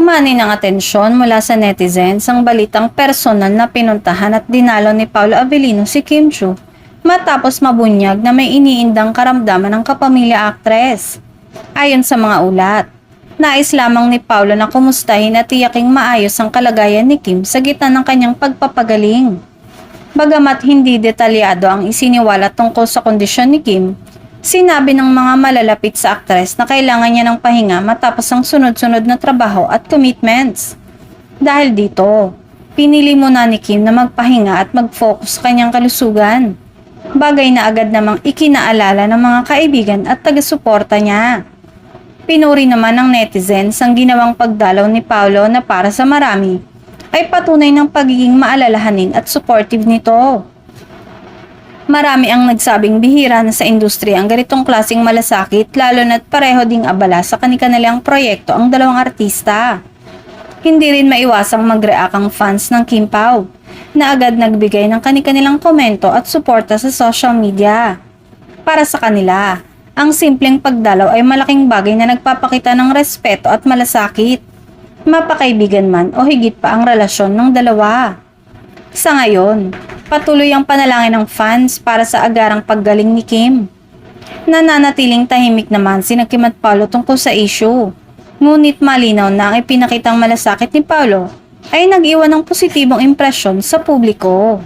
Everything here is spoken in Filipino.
Umani ng atensyon mula sa netizens ang balitang personal na pinuntahan at dinalo ni Paolo Avellino si Kim Chiu matapos mabunyag na may iniindang karamdaman ng kapamilya aktres. Ayon sa mga ulat, nais lamang ni Paolo na kumustahin at tiyaking maayos ang kalagayan ni Kim sa gitna ng kanyang pagpapagaling. Bagamat hindi detalyado ang isiniwalat tungkol sa kondisyon ni Kim, sinabi ng mga malalapit sa aktres na kailangan niya ng pahinga matapos ang sunod-sunod na trabaho at commitments. Dahil dito, pinili muna ni Kim na magpahinga at mag-focus sa kanyang kalusugan. Bagay na agad namang ikinaalala ng mga kaibigan at taga-suporta niya. Pinuri naman ng netizens ang ginawang pagdalaw ni Paolo na para sa marami ay patunay ng pagiging maalalahanin at supportive nito. Marami ang nagsabing bihira na sa industriya ang ganitong klaseng malasakit lalo na't pareho ding abala sa kanilang proyekto ang dalawang artista. Hindi rin maiwasang mag-react ang fans ng Kim Pao na agad nagbigay ng kanilang komento at suporta sa social media. Para sa kanila, ang simpleng pagdalaw ay malaking bagay na nagpapakita ng respeto at malasakit, mapakaibigan man o higit pa ang relasyon ng dalawa. Sa ngayon, patuloy ang panalangin ng fans para sa agarang paggaling ni Kim. Nananatiling tahimik naman sina Kim at Paolo tungkol sa issue. Ngunit malinaw na ang ipinakitang malasakit ni Paolo ay nag-iwan ng positibong impresyon sa publiko.